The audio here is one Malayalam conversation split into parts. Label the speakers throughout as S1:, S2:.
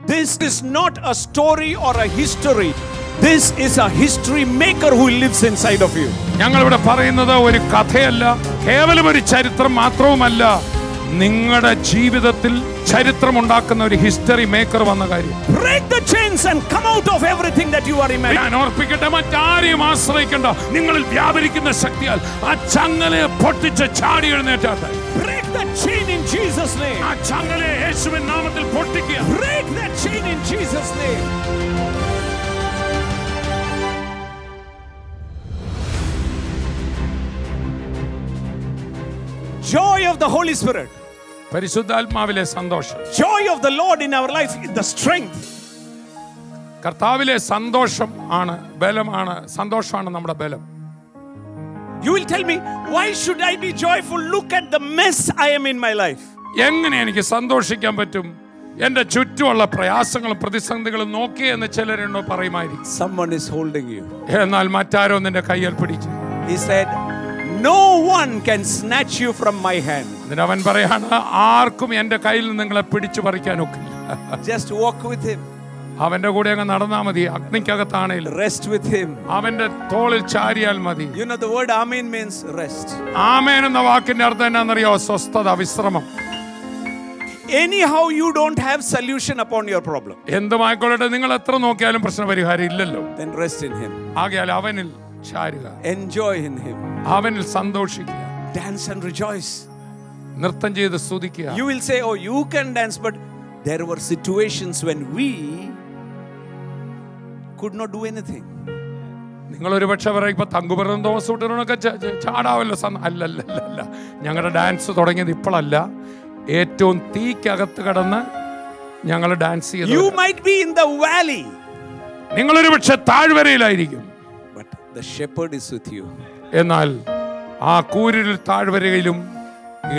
S1: This is not a story or a history. This is a history maker who lives inside of you.
S2: ഞങ്ങൾ ഇവിടെ പറയുന്നത് ഒരു കഥയല്ല, കേവലം ഒരു ചരിത്രം മാത്രവുമല്ല, നിങ്ങളുടെ ജീവിതത്തിൽ ചരിത്രം ഉണ്ടാക്കുന്ന ഒരു ഹിസ്റ്ററി മേക്കർ വന്ന കാര്യം.
S1: Break the chains and come out of everything that you are imagining.
S2: ഞാൻ ഓർപ്പിക്കട്ടെ, മറ്റാരെയും ആശ്രയിക്കേണ്ട, നിങ്ങളിൽ വ്യാപരിക്കുന്ന ശക്തിയാൽ ആ ചങ്ങലയെ പൊട്ടിച്ച് ചാടി എഴുന്നേറ്റാട്ടെ.
S1: Break that chain in Jesus' name.
S2: ആ ചങ്ങലയെ യേശുവിൻ നാമത്തിൽ പൊട്ടിക്കുക.
S1: Break that chain in Jesus' name. Joy of the Holy Spirit.
S2: പരിശുദ്ധാത്മാവിലെ സന്തോഷം.
S1: Joy of the Lord in our life, the strength.
S2: കർത്താവിലെ സന്തോഷം ആണ് ബലമാണ്, സന്തോഷമാണ് നമ്മുടെ ബലം.
S1: You will tell me, why should I be joyful? Look at the mess I am in my life.
S2: എങ്ങനെ എനിക്ക് സന്തോഷിക്കാൻ പറ്റും? എന്റെ ചുറ്റുമുള്ള പ്രയാസങ്ങളും പ്രതിസന്ധികളും നോക്കി എന്ന് ചിലരെന്നോ പറയുമായിരിക്കും.
S1: Someone is holding you.
S2: എന്നാൽ മറ്റാരോ നിന്റെ കയ്യിൽ പിടിച്ചു.
S1: He said, no one can snatch you from my hand.
S2: അവൻ പറയാണ്, ആർക്കും എന്റെ കയ്യിൽ നിന്ന് നിങ്ങളെ പിടിച്ചു പറിക്കാൻ ഒക്കില്ല.
S1: Just walk with him.
S2: അവന്റെ കൂടെ അങ്ങ് നടന്നാ മതി. അഗ്നിക്കകത്താണേലും
S1: rest with him.
S2: അവന്റെ തോളിൽ ചാരിയാൽ മതി.
S1: You know the word amen means rest.
S2: ആമേൻ എന്ന വാക്കിന്റെ അർത്ഥം എന്നാണെന്നറിയോ? സ്വസ്ഥത, വിശ്രമം.
S1: Anyhow you don't have solution upon your problem.
S2: എന്തുമായിക്കൊള്ളട്ടെ, നിങ്ങൾ എത്ര നോക്കിയാലും പ്രശ്നപരിഹാരം ഇല്ലല്ലോ.
S1: Then rest in him.
S2: ആകയാൽ അവനിൽ ചാരുക.
S1: Enjoy in him.
S2: അവനിൽ സന്തോഷിക്കുക.
S1: Dance and rejoice.
S2: നൃത്തം ചെയ്ത് സ്തുതിക്കുക.
S1: You will say, oh, you can dance, but there were situations when we could not do anything.
S2: നിങ്ങൾ ഒരു പക്ഷെ പറയും, ഇപ്പൊ തങ്കുപറം തോമസൂട്ടനൊക്കെ ചാടാവല്ലോ. അല്ലല്ല, ഞങ്ങളുടെ ഡാൻസ് തുടങ്ങിയത് ഇപ്പോഴല്ല, ഏറ്റവും തീക്കകത്ത് കടന്ന് ഞങ്ങൾ ഡാൻസ് ചെയ്തു.
S1: You might be in the valley.
S2: നിങ്ങളൊരു പക്ഷെ താഴ്വരയിലായിരിക്കും,
S1: but the shepherd is with you.
S2: എന്നാൽ ആ കൂരിൽ താഴ്വരയിലും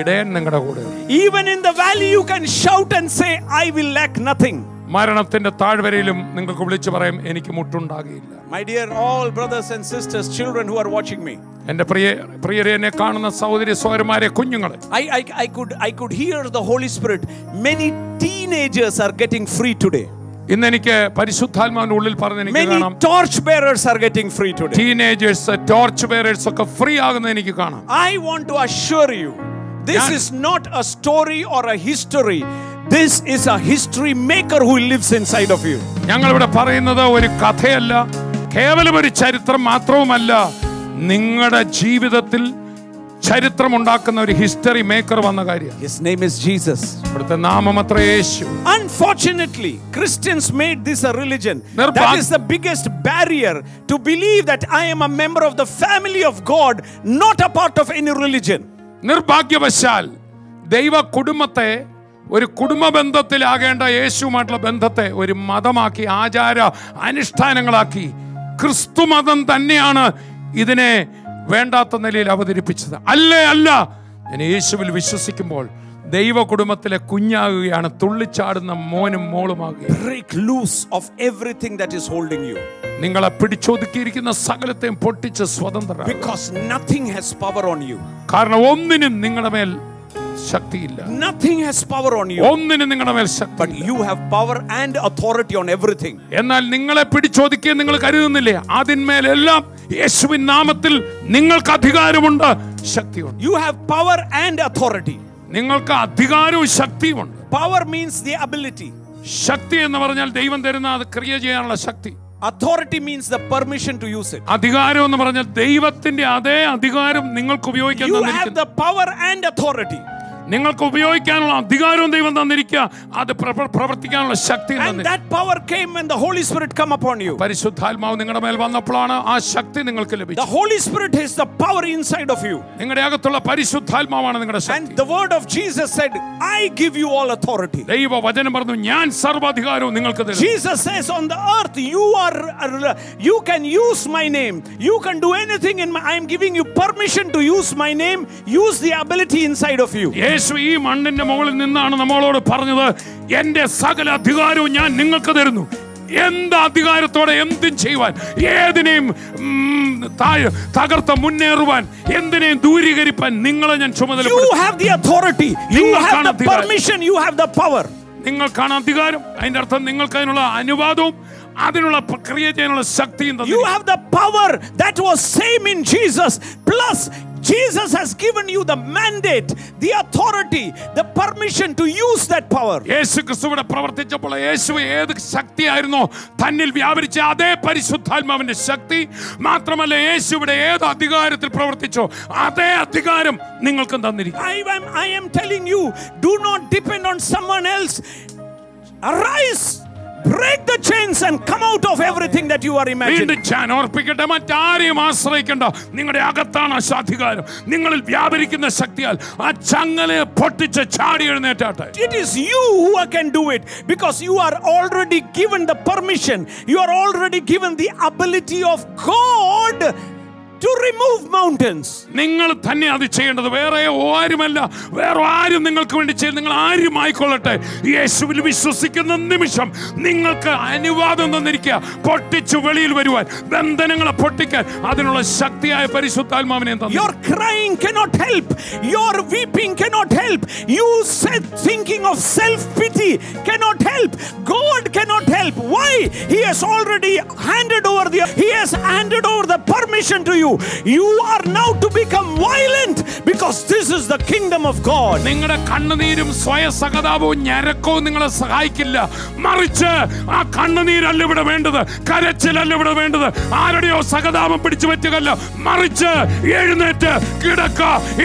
S2: ഇടയൻ നിങ്ങളുടെ കൂടെ.
S1: Even in the valley you can shout and say, I will lack nothing.
S2: മരണത്തിന്റെ താഴ്വരയിലും നിങ്ങൾക്ക് വിളിച്ചു പറയാം, എനിക്ക് മുട്ടുണ്ടാകില്ല.
S1: My dear all brothers and sisters, children who are watching me,
S2: എന്റെ പ്രിയരെ, എന്നെ കാണുന്ന സഹോദരി സഹോദരന്മാരെ, കുഞ്ഞുങ്ങളെ,
S1: I could hear the Holy Spirit. Many teenagers are getting free today.
S2: ഇന്ന് എനിക്ക് പരിശുദ്ധാത്മാവിന്റെ ഉള്ളിൽ പറഞ്ഞ് എനിക്ക് കാണാം,
S1: many torch bearers are getting free today.
S2: Teenagers, torch bearers ഒക്കെ ഫ്രീ ആകുന്നത് എനിക്ക് കാണാം.
S1: I want to assure you, this is not a story or a history. This is a history maker who lives inside of you.
S2: ഞങ്ങൾ ഇവിടെ പറയുന്നത് ഒരു കഥയല്ല, കേവലം ഒരു ചരിത്രം മാത്രവുമല്ല, നിങ്ങളുടെ ജീവിതത്തിൽ ചരിത്രം ഉണ്ടാക്കുന്ന ഒരു ഹിസ്റ്ററി മേക്കർ വന്ന കാര്യം.
S1: His name is Jesus.
S2: അവിടുത്തെ നാമം അത്ര യേശു.
S1: Unfortunately, Christians made this a religion. That is the biggest barrier to believe that I am a member of the family of God, not a part of any religion.
S2: നിർഭാഗ്യവശാൽ ദൈവ കുടുംബത്തെ, ഒരു കുടുംബ ബന്ധത്തിലാകേണ്ട യേശുവുമായിട്ടുള്ള ബന്ധത്തെ ഒരു മതമാക്കി, ആചാര അനുഷ്ഠാനങ്ങളാക്കി, ക്രിസ്തു മതം തന്നെയാണ് ഇതിനെ വേണ്ടാത്ത നിലയിൽ അവതരിപ്പിച്ചത്. അല്ല, ഞാൻ യേശുവിൽ വിശ്വസിക്കുമ്പോൾ ദൈവ കുടുംബത്തിലെ കുഞ്ഞാകുകയാണ്, തുള്ളിച്ചാടുന്ന മോനും മോളുമാകുകയാണ്.
S1: Break loose of everything that is holding you.
S2: നിങ്ങളെ പിടിച്ചൊതുക്കിയിരിക്കുന്ന സകലത്തെയും പൊട്ടിച്ച് സ്വതന്ത്രരാകുക.
S1: Because nothing has power on you.
S2: കാരണം ഒന്നിനും നിങ്ങളുടെ മേൽ ശക്തിയില്ല.
S1: Nothing has power on you.
S2: ഒന്നിനും നിങ്ങളുടെ മേൽ ശക്തി.
S1: But you have power and authority on everything.
S2: എന്നാൽ നിങ്ങളെ പിടിച്ചൊതുക്കിയ നിങ്ങൾ കരുതുന്നില്ലേ, അതിന്മേലെല്ലാം യേശുവിൻ നാമത്തിൽ നിങ്ങൾക്ക് അധികാരമുണ്ട്, ശക്തിയുണ്ട്.
S1: You have power and authority.
S2: നിങ്ങൾക്ക് അധികാരവും ശക്തിയുമുണ്ട്.
S1: Power means the ability.
S2: ശക്തി എന്ന് പറഞ്ഞാൽ ദൈവം തരുന്ന അത് ക്രിയ ചെയ്യാനുള്ള ശക്തി.
S1: Authority means the permission to use it.
S2: അധികാരം എന്ന് പറഞ്ഞാൽ ദൈവത്തിന്റെ അതേ അധികാരം നിങ്ങൾക്ക് ഉപയോഗിക്കാൻ
S1: You
S2: തന്നിരിക്കുന്നു.
S1: have the power and authority.
S2: നിങ്ങൾക്ക് ഉപയോഗിക്കാനുള്ള അധികാരവും ദൈവം തന്നിരിക്കുക, അത് പ്രവർത്തിക്കാനുള്ള ശക്തി.
S1: And that power came when the Holy Spirit come upon you.
S2: പരിശുദ്ധാത്മാവ് നിങ്ങളുടെ മേൽ വന്നപ്പോഴാണ് ആ ശക്തി നിങ്ങൾക്ക് ലഭിച്ചത്.
S1: The Holy Spirit is the power inside of you.
S2: നിങ്ങളുടെ അകത്തുള്ള പരിശുദ്ധാത്മാവാണ് നിങ്ങളുടെ ശക്തി.
S1: And the word of Jesus said, I give you all authority.
S2: ദൈവ വചനം പറഞ്ഞു, ഞാൻ സർവ്വാധികാരവും നിങ്ങൾക്ക് തരുന്നു.
S1: Jesus says on the earth, you can use my name. You can do anything in my, I am giving you permission to use my name. Use the ability inside of you. യേശു
S2: ഈ മണ്ണിന്റെ മുകളിൽ നിന്നാണ് നമ്മളോട് പറഞ്ഞത്, എന്റെ സകല അധികാരവും ഞാൻ നിങ്ങൾക്ക് തരുന്നു. എന്ത് അധികാരത്തോടെ എന്തും ചെയ്യുവാൻ, ഏതിനെയും തകർത്ത് മുന്നേറുവാൻ, എന്തിനേയും ദൂരീകരിപ്പാൻ നിങ്ങളെ ഞാൻ ചുമതലപ്പെടുത്തുന്നു.
S1: You have the authority, you have the permission, you have the power.
S2: നിങ്ങൾക്കാണ് അധികാരം. അതിന്റെ അർത്ഥം നിങ്ങൾക്ക് അതിനുള്ള അനുവാദവും അതിനുള്ള പ്രക്രിയ ചെയ്യാനുള്ള ശക്തിയും തന്നു.
S1: You have the power that was same in Jesus, plus Jesus has given you the mandate, the authority, the permission to use that power.
S2: യേശു ക്രിസ്തുവിടെ പ്രവർത്തിച്ചപ്പോൾ യേശു ഏത് ശക്തിയായിരുന്നോ തന്നിൽ വ്യാപരിച്ച അതേ പരിശുദ്ധാത്മാവിന്റെ ശക്തി മാത്രമല്ല, യേശുവിടെ ഏത് അധികാരത്തിൽ പ്രവർത്തിച്ചോ അതേ അധികാരം നിങ്ങൾക്കും തന്നിരിക്കും.
S1: I am telling you, do not depend on someone else. Arise, break the chains and come out of everything that you are imagining.
S2: ഞാൻ ഓർപ്പിക്കട്ടെ, മറ്റാരെയും ആശ്രയിക്കണ്ട. നിങ്ങളുടെ അകത്താണ് അധികാരം. നിങ്ങളിൽ വ്യാപരിക്കുന്ന ശക്തിയാൽ ആ ചങ്ങലയെ പൊട്ടിച്ച് ചാടി എഴുന്നേറ്റാട്ടെ.
S1: It is you who can do it, because you are already given the permission. You are already given the ability of God to remove mountains.
S2: നിങ്ങൾ തന്നെ അത് ചെയ്യേണ്ടത്, വേറെ ആരുമല്ല. വേറെ ആരും നിങ്ങൾക്ക് വേണ്ടി ചെയ്യും. നിങ്ങൾ ആരും ആയിക്കൊള്ളട്ടെ, യേശുവിൽ വിശ്വസിക്കുന്ന നിമിഷം നിങ്ങൾക്ക് അനുവാദം തന്നിരിക്കുക പൊട്ടിച്ചു വെളിയിൽ വരുവാൻ, ബന്ധനങ്ങളെ പൊട്ടിക്കാൻ അതിനുള്ള ശക്തിയായ പരിശുദ്ധാത്മാവിനെ തന്നു.
S1: Your crying cannot help, your weeping cannot help, you said thinking of self pity cannot help, God cannot help. Why? He has already handed over the permission to you. You are now to become violent, because this is the kingdom of God.
S2: നിങ്ങളുടെ കണ്ണുനീരും സ്വയ സഹതാപവും ഞരക്കവും നിങ്ങളെ സഹായിക്കില്ല. മറിച്ച് ആ കണ്ണുനീരല്ല ഇവിടെ വേണ്ടത്, കരച്ചിലല്ല ഇവിടെ വേണ്ടത്, ആരുടെയോ സഹതാപം പിടിച്ചു പറ്റുകയല്ല. മറിച്ച് എഴുന്നേറ്റ് കിടക്ക,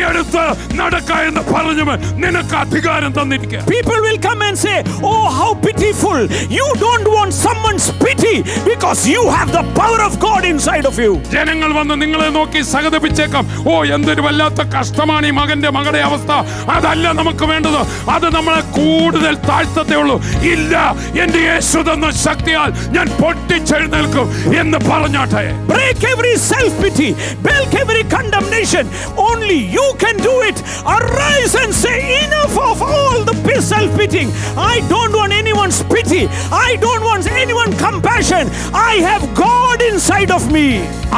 S2: എടുത്ത് നടക്ക എന്ന് പറഞ്ഞു നിനക്ക് അധികാരം തന്നിരിക്കുക.
S1: People will come and say, oh how pitiful. You don't want someone's pity, because you have the power of God inside of you.
S2: ജനങ്ങൾ വന്ന് നിങ്ങളെ നോക്കി സഹതപിച്ചേക്കാം. ഓ എന്തൊരു വല്ലാത്ത കഷ്ടമാണ് ഈ മകളുടെ അവസ്ഥ. അതല്ല നമുക്ക് വേണ്ടത്. അത് നമ്മളെ കൂടുതൽ താഴ്ത്തത്തേ ഉള്ളൂ. ഇല്ല, എന്റെ യേശു തന്ന ശക്തിയാൽ ഞാൻ പൊട്ടിച്ചെഴുന്നേൽക്കും എന്ന് പറഞ്ഞാട്ടെ.
S1: Break every self pity, break every condemnation. Only you can do it. Arise and say, enough of all the self pitying. I don't want anyone's pity. I don't want anyone's compassion. I have God inside of me.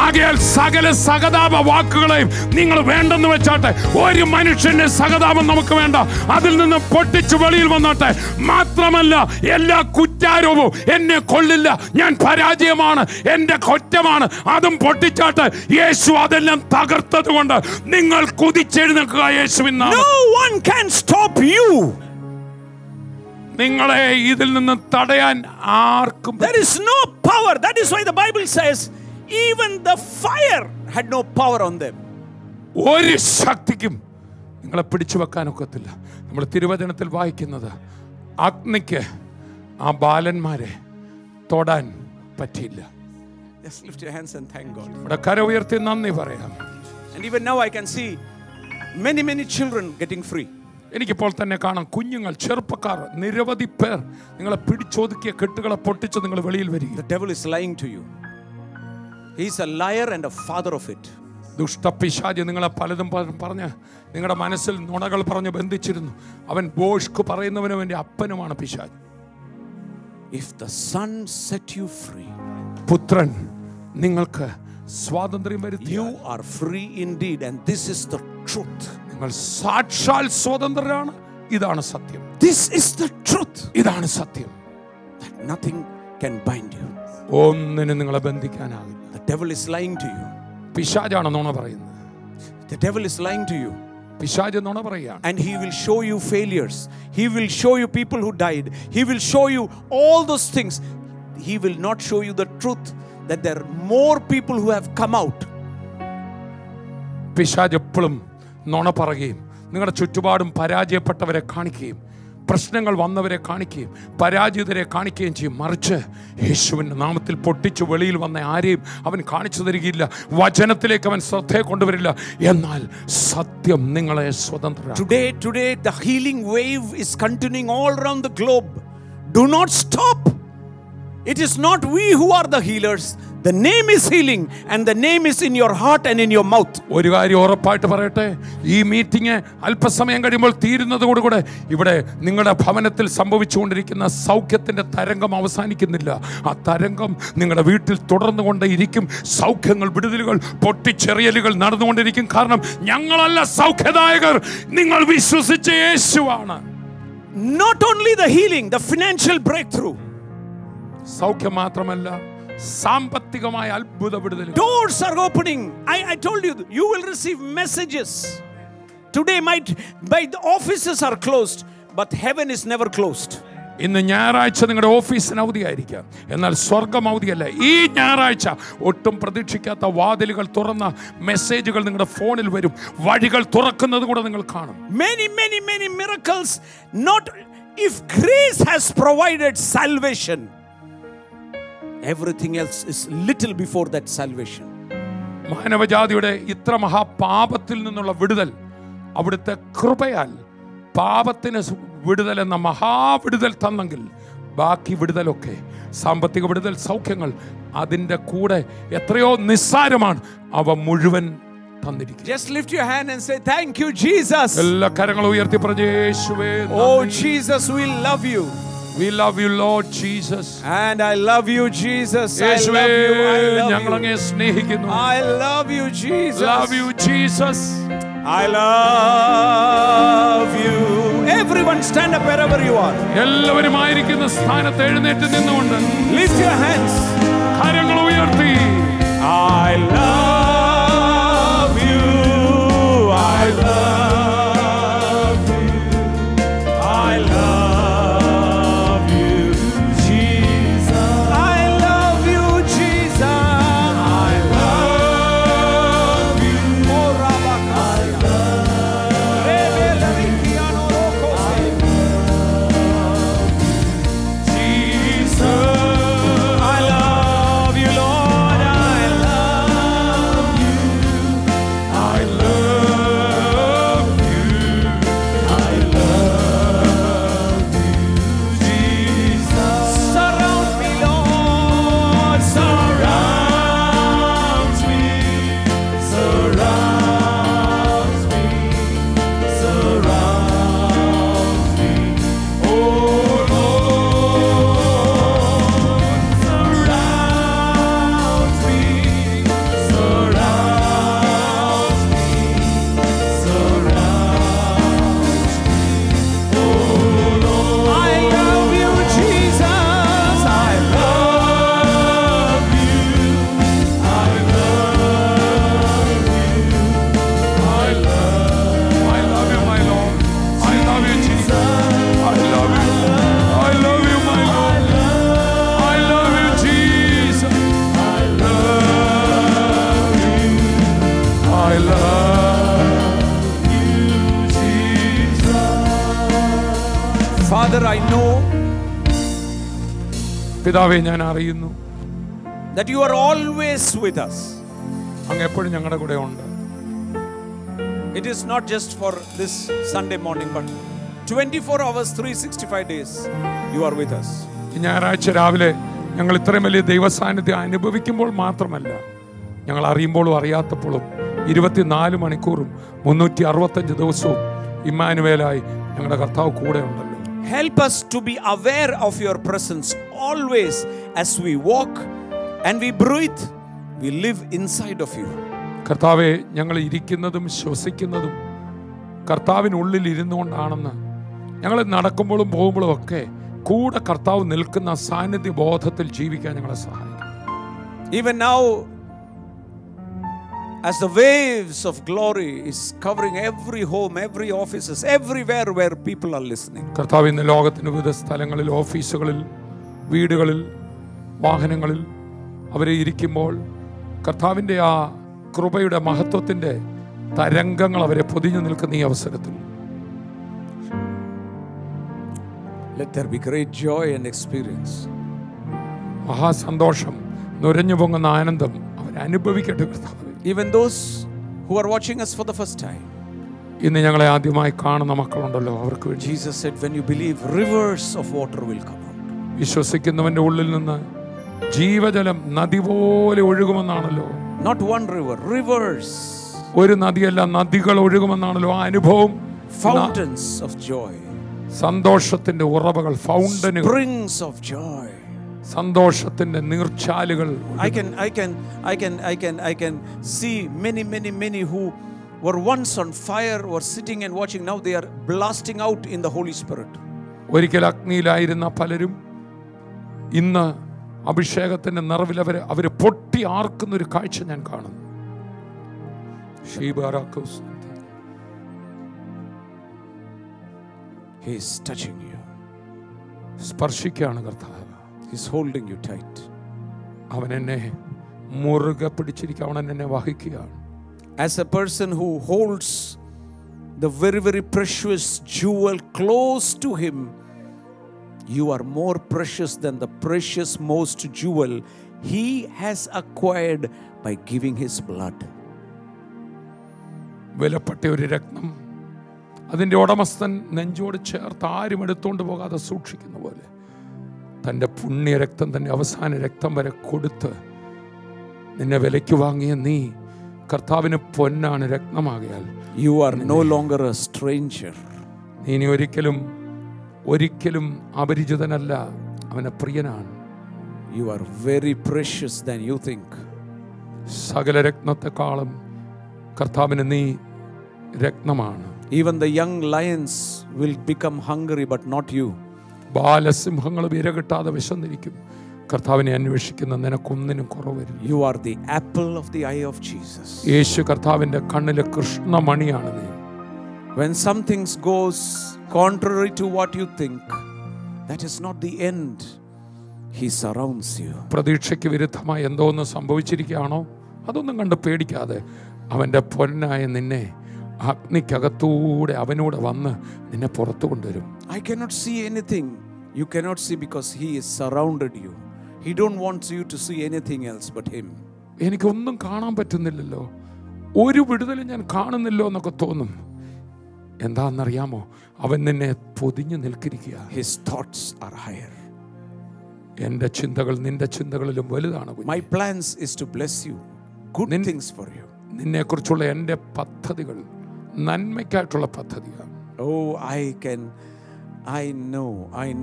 S2: ആകയാൽ സകല സഹതാപ വാക്കുകളെയും നിങ്ങൾ വേണ്ടെന്ന് വെച്ചാട്ടെ. ഒരു മനുഷ്യന്റെ സഹതാപം നമുക്ക് വേണ്ട. അതിൽ നിന്ന് പൊട്ടിച്ചു വെളിയിൽ വന്നാട്ടെ. മാത്രമല്ല, എല്ലാ കുറ്റാരോപവും എന്നെ കൊള്ളില്ല, ഞാൻ പരാജയമാണ്, എന്റെ കുറ്റമാണ്, അതും പൊട്ടിച്ചാട്ടെ. യേശു അതെല്ലാം തകർത്തത് കൊണ്ട് നിങ്ങൾ കുതിച്ചെഴുന്നേൽക്കുക യേശുവിൻ നാമത്തിൽ.
S1: No one can stop you.
S2: നിങ്ങളെ ഇതിൽ നിന്ന് തടയാൻ ആർക്കും.
S1: There is no power. That is why the Bible says even the fire had no power on them.
S2: ഒരു ശക്തിക്കും നിങ്ങളെ പിടിച്ചു വെക്കാനൊക്കത്തില്ല. നമ്മൾ തിരുവചനത്തിൽ വായിക്കുന്നത് അഗ്നിക്ക് ആ ബാലന്മാരെ തൊടാൻ പറ്റിയില്ല.
S1: Just lift your hands and thank God.
S2: ഇവിടെ കര ഉയർത്തി നന്ദി പറയാം.
S1: And even now I can see many children getting free.
S2: എനിക്കിപ്പോൾ തന്നെ കാണാം കുഞ്ഞുങ്ങൾ, ചെറുപ്പക്കാർ, നിരവധി പേർ നിങ്ങളെ പിടിച്ചൊതുക്കിയ കെട്ടുകളെ പൊട്ടിച്ച് നിങ്ങൾ വെളിയിൽ വരിക.
S1: The devil is lying to you. He is a liar and a father of it.
S2: ദുഷ്ടപിശാച് നിങ്ങളെ പലതും പറഞ്ഞ് നിങ്ങളുടെ മനസ്സിൽ നുണകൾ പറഞ്ഞ് ബന്ധിച്ചിരുന്നു. അവൻ ബോഷ്ക്ക് പറയുന്നവന് വേണ്ടി അപ്പനുമാണ് പിശാച്.
S1: If the Son set you free,
S2: പുത്രൻ നിങ്ങൾക്ക് സ്വാതന്ത്ര്യം വരുത്തി,
S1: you are free indeed, and this is the truth.
S2: നിങ്ങൾ സാക്ഷാൽ സ്വതന്ത്രരാണ്. ഇതാണ് സത്യം.
S1: This is the truth.
S2: ഇതാണ് സത്യം.
S1: That nothing can bind you.
S2: ഒന്നിനും നിങ്ങളെ ബന്ധിക്കാനാവില്ല.
S1: The devil is lying to you.
S2: പിശാചാണ് നുണ പറയുന്നത്.
S1: The devil is lying to you.
S2: പിശാച് നുണ പറയുകയാണ്.
S1: And he will show you failures. He will show you people who died. He will show you all those things. He will not show you the truth that there are more people who have come out.
S2: പിശാച് എപ്പോഴും നുണ പറയുകയും നിങ്ങളുടെ ചുറ്റുപാടും പരാജയപ്പെട്ടവരെ കാണിക്കുകയും പ്രശ്നങ്ങൾ വന്നവരെ കാണിക്കുകയും പരാജിതരെ കാണിക്കുകയും ചെയ്യും. മറിച്ച് യേശുവിൻ്റെ നാമത്തിൽ പൊട്ടിച്ചു വെളിയിൽ വന്ന ആരെയും അവൻ കാണിച്ചു തരികയില്ല. വചനത്തിലേക്ക് അവൻ ശ്രദ്ധയെ കൊണ്ടുവരില്ല. എന്നാൽ സത്യം നിങ്ങളെ സ്വതന്ത്രരാക്കും.
S1: Today the healing wave is continuing all around the globe. Do not stop. It is not we who are the healers. The name is healing, and the name is in your heart and in your mouth.
S2: ഒരു കാര്യം ഉറപ്പായിട്ട് പറയട്ടെ, ഈ മീറ്റിംഗ് അല്പസമയം കഴിയുമ്പോൾ തീരുന്നതോടുകൂടെ ഇവിടെ നിങ്ങളുടെ ഭവനത്തിൽ സംഭവിച്ചുകൊണ്ടിരിക്കുന്ന സൗഖ്യത്തിന്റെ തരംഗം അവസാനിക്കുന്നില്ല. ആ തരംഗം നിങ്ങളുടെ വീട്ടിൽ തുടർന്നുകൊണ്ടേയിരിക്കും. സൗഖ്യങ്ങൾ, വിടുതലുകൾ, പൊട്ടിച്ചെറിയലുകൾ നടന്നുകൊണ്ടിരിക്കും. കാരണം ഞങ്ങളല്ല സൗഖ്യദായകർ, നിങ്ങൾ വിശ്വസിച്ച യേശുവാണ്.
S1: Not only the healing, the financial breakthrough.
S2: സൗഖ്യം മാത്രമല്ല, സാമ്പത്തികമായ അത്ഭുത വിടുതൽ.
S1: Doors are opening. I told you, you will receive messages. Today the offices are closed, but heaven is never closed.
S2: ഇന്ന് ഞായറാഴ്ച നിങ്ങളുടെ ഓഫീസിന് അവധിയായിരിക്കാം, എന്നാൽ സ്വർഗം അവധിയല്ല. ഈ ഞായറാഴ്ച ഒട്ടും പ്രതീക്ഷിക്കാത്ത വാതിലുകൾ തുറന്ന മെസ്സേജുകൾ നിങ്ങളുടെ ഫോണിൽ വരും. വഴികൾ തുറക്കുന്നത് കൂടെ നിങ്ങൾ കാണും.
S1: Many miracles. Not if grace has provided salvation, everything else is little before that salvation.
S2: മാനവജാതിയുടെ ഇത്ര മഹാപാപത്തിൽ നിന്നുള്ള വിടുതൽ അവിടുത്തെ കൃപയാൽ പാപത്തിന് വിടുതൽ എന്ന മഹാവിടുതൽ തന്നെങ്കിൽ ബാക്കി വിടുതലൊക്കെ, സാമ്പത്തിക വിടുതൽ, സൗഖ്യങ്ങൾ അതിൻ്റെ കൂടെ എത്രയോ നിസ്സാരമാണ്. അവ മുഴുവൻ തന്നിരിക്കും.
S1: Just lift your hand and say, thank you, Jesus.
S2: എല്ലാ കരങ്ങളും ഉയർത്തി പറഞ്ഞേ, യേശുവേ,
S1: oh Jesus, we love you.
S2: We love you, Lord Jesus.
S1: And I love you, Jesus.
S2: I love you.
S1: ഞങ്ങൾ അങ്ങയെ സ്നേഹിക്കുന്നു. I love you, Jesus.
S2: Love you, Jesus.
S1: I love you. Everyone stand up wherever you are.
S2: എല്ലാവരും ആയിരിക്കുന്ന സ്ഥാനത്ത് എഴുന്നേറ്റ് നിന്നുകൊണ്ട്
S1: lift your hands.
S2: കരങ്ങൾ ഉയർത്തി.
S1: I love you. I love you. I love you, Jesus. I love you, Jesus. I love you. Oh, Rabaka. I love Jesus. I love you, Lord. I love you. I love you. I love you, Jesus. Surround me, Lord. Surround me. Surround me. Surround me. Oh Lord. Surround me. Surround me. Surround me. Oh Lord. I love you, Jesus. I love you. I love you. I love
S2: you, my Lord. I love you, Jesus. I love you. I love you, my Lord. I love you, Jesus.
S1: I love you.
S2: I love
S1: you, Jesus. Father, I know
S2: പിതാവേ, ഞാൻ അറിയുന്നു
S1: that you are always with us.
S2: അങ്ങ് എപ്പോഴും ഞങ്ങളുടെ കൂടെ ഉണ്ട്.
S1: It is not just for this Sunday morning, but 24 hours, 365 days, you are with us.
S2: ഈ ഞായറാഴ്ച രാവിലെ ഞങ്ങൾ ഇത്രയും വലിയ ദൈവസാന്നിധ്യം അനുഭവിക്കുമ്പോൾ മാത്രമല്ല, ഞങ്ങൾ അറിയുമ്പോഴും അറിയാത്തപ്പോഴും 24 മണിക്കൂറും 365 ദിവസവും ഇമ്മാനുവേലായി ഞങ്ങളുടെ കർത്താവ് കൂടെ ഉണ്ടല്ലോ.
S1: Help us to be aware of your presence always as we walk and we breathe, we live inside of you.
S2: കർത്താവെ, ഞങ്ങൾ ഇരിക്കുന്നതും ശ്വസിക്കുന്നതും കർത്താവിനുള്ളിൽ ഇരുന്നുകൊണ്ടാണെന്ന്, ഞങ്ങൾ നടക്കുമ്പോഴും പോകുമ്പോഴും ഒക്കെ കൂടെ കർത്താവ് നിൽക്കുന്ന സാന്നിധ്യ ബോധത്തിൽ ജീവിക്കാൻ ഞങ്ങളെ സഹായിക്കും.
S1: Even now, as the waves of glory is covering every home, every offices, everywhere where people are listening.
S2: കർത്താവ് ഇന്ന് ലോകത്തിന് വിവിധ സ്ഥലങ്ങളിൽ, ഓഫീസുകളിൽ, വീടുകളിൽ, വാഹനങ്ങളിൽ അവരെ ഇരിക്കുമ്പോൾ കർത്താവിൻ്റെ ആ കൃപയുടെ മഹത്വത്തിൻ്റെ തരംഗങ്ങൾ അവരെ പൊതിഞ്ഞു നിൽക്കുന്ന ഈ അവസരത്തിൽ
S1: let there be great joy and experience.
S2: മഹാസന്തോഷം, നുരഞ്ഞു പൊങ്ങുന്ന ആനന്ദം അവരെ അനുഭവിക്കട്ടെ കർത്താവേ.
S1: Even those who are watching us for the first time,
S2: ഇന്ന് ഞങ്ങളെ ആദ്യമായി കാണുന്ന മക്കളുണ്ടല്ലോ, അവർക്ക് വേണ്ടി
S1: Jesus said, when you believe, rivers of water will come out.
S2: വിശ്വസിക്കുന്നവന്റെ ഉള്ളിൽ നിന്ന് ജീവജലം നദി പോലെ ഒഴുകുമെന്നാണല്ലോ.
S1: Not one river, rivers.
S2: ഒരു നദിയല്ല, നദികൾ ഒഴുകുമെന്നാണല്ലോ ആ അനുഭവം.
S1: Fountains of joy.
S2: സന്തോഷത്തിന്റെ ഉറവകൾ, ഫൗണ്ടനുകൾ.
S1: Springs of joy.
S2: സന്തോഷത്തിന്റെ നീർച്ചാലുകൾ.
S1: I can see many who were once on fire, were sitting and watching. Now they are blasting out in the Holy Spirit.
S2: ഒരിക്കൽ അഗ്നിയിലായിരുന്ന പലരും ഇന്ന് അഭിഷേകത്തിന്റെ നിറവിൽ അവർ പൊട്ടി ആർക്കുന്നൊരു കാഴ്ച ഞാൻ കാണുന്നു.
S1: He is touching you.
S2: സ്പർശിക്കുകയാണ് കർത്താവ്.
S1: He is holding you tight.
S2: അവൻ എന്നെ മുറുകെ പിടിച്ചിരിക്കുക, അവൻ എന്നെ വഹിക്കുകയാണ്.
S1: As a person who holds the very, very precious jewel close to him, you are more precious than the precious most jewel he has acquired by giving his blood.
S2: വിലപ്പെട്ട ഒരു രത്നം അതിൻ്റെ ഉടമസ്ഥൻ നെഞ്ചോട് ചേർത്ത് ആരും എടുത്തുകൊണ്ട് പോകാതെ സൂക്ഷിക്കുന്ന പോലെ തൻ്റെ പുണ്യ രക്തം, തൻ്റെ അവസാന രക്തം വരെ കൊടുത്ത് നിന്നെ വിലയ്ക്ക് വാങ്ങിയ നീ കർത്താവിന് പൊന്നാണ്, രത്നമാകിയാൽ
S1: you are no longer a stranger.
S2: നീ ഇനി ഒരിക്കലും അപരിചിതനല്ല, അവന് പ്രിയനാണ്.
S1: You are very precious than you think.
S2: സകല രത്നത്തെക്കാളും കർത്താവിന് നീ രത്നമാണ്.
S1: Even the young lions will become hungry, but not you.
S2: ബാലസിംഹങ്ങൾ വിരകിട്ടാതെ വിശന്നിരിക്കും, കർത്താവിനെ അന്വേഷിക്കുന്ന നിനക്കൊന്നിനും കുറവരില്ല.
S1: You are the apple of the eye of Jesus.
S2: യേശു കർത്താവിന്റെ കണ്ണിലെ കൃഷ്ണമണിയാണ് നീ.
S1: When some things goes contrary to what you think, that is not the end. He surrounds you.
S2: പ്രതീക്ഷയ്ക്ക് വിരുദ്ധമായി എന്തോ ഒന്ന് സംഭവിച്ചിരിക്കുകയാണോ? അതൊന്നും കണ്ട് പേടിക്കാതെ അവന്റെ പൊന്നായ നിന്നെ അഗ്നിക്കകത്തൂടെ അവനോട് വന്ന് നിന്നെ പുറത്തു കൊണ്ടുവരും.
S1: I cannot see anything. You cannot see because he is surrounded you. He don't want you to see anything else but him.
S2: എനിക്കൊന്നും കാണാൻ പറ്റുന്നില്ലല്ലോ, ഒരു വിടുതലും ഞാൻ കാണുന്നില്ലോ എന്നൊക്കെ തോന്നും. എന്താണെന്നറിയാമോ? അവൻ നിന്നെ പൊതിഞ്ഞു നിൽക്കിരിക്കുക.
S1: His thoughts are higher.
S2: എൻ്റെ ചിന്തകൾ നിന്റെ ചിന്തകളിലും വലുതാണ്.
S1: My plans is to bless you, good things for you.
S2: നിന്നെക്കുറിച്ചുള്ള എൻ്റെ പദ്ധതികൾ നന്മയ്ക്കായിട്ടുള്ള പദ്ധതിയാണ്.
S1: Oh, I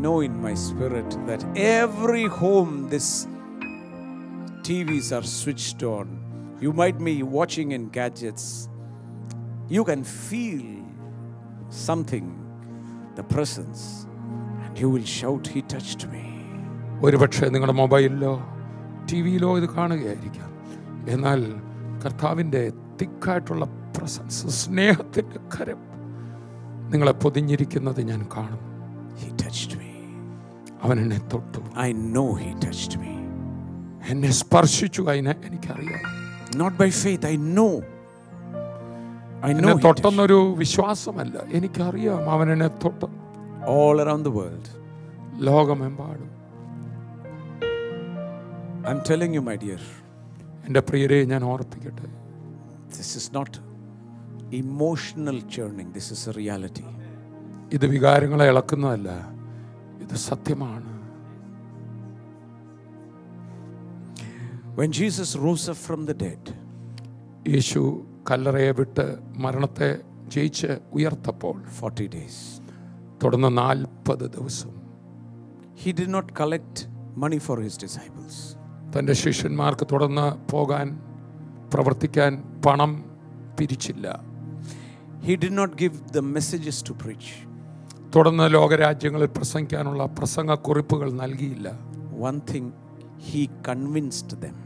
S1: know in my spirit that every home this TVs are switched on. You might be watching in gadgets. You can feel something, the presence, and you will shout, he touched me.
S2: ഒരുപക്ഷെ നിങ്ങളുടെ മൊബൈലിലോ ടിവിയിലോ ഇത് കാണുകയായിരിക്കാം. എന്നാൽ കർത്താവിൻ്റെ തിക്കായിട്ടുള്ള പ്രസൻസ്, സ്നേഹത്തിൻ്റെ കരം നിങ്ങളെ പൊതിഞ്ഞിരിക്കുന്നത് ഞാൻ കാണും.
S1: He touched me.
S2: അവൻ എന്നെ തൊട്ടു.
S1: I know he touched me.
S2: എന്നെ സ്പർശിച്ചു. എനിക്കറിയാം.
S1: Not by faith, I know.
S2: എന്നെ തൊട്ടെന്നൊരു വിശ്വാസമല്ല, എനിക്കറിയാം അവൻ എന്നെ തൊട്ടു.
S1: All around the world,
S2: ലോകമെമ്പാടും.
S1: I'm telling you, my dear,
S2: എൻ്റെ പ്രിയരെ ഞാൻ ഓർപ്പിക്കട്ടെ,
S1: this is not emotional churning, this is a reality.
S2: ഇത് വികാരങ്ങളെ ഇളക്കുന്നതല്ല, ഇത് സത്യമാണ്.
S1: When Jesus rose up from the dead,
S2: യേശു കല്ലറയെ വിട്ട് മരണത്തെ ജയിച്ച് ഉയർത്തപ്പോൾ
S1: 40 days,
S2: തുടർന്ന് 40 ദിവസം
S1: he did not collect money for his disciples.
S2: തൻ്റെ ശിഷ്യന്മാർക്ക് തുടർന്ന് പോകാൻ പ്രവർത്തിക്കാൻ പണം പിരിച്ചില്ല.
S1: He did not give the messages to preach.
S2: തുടർന്ന് ലോകരാജ്യങ്ങളിൽ പ്രസംഗിക്കാനുള്ള പ്രസംഗക്കുറിപ്പുകൾ നൽകിയില്ല.
S1: One thing, he convinced them.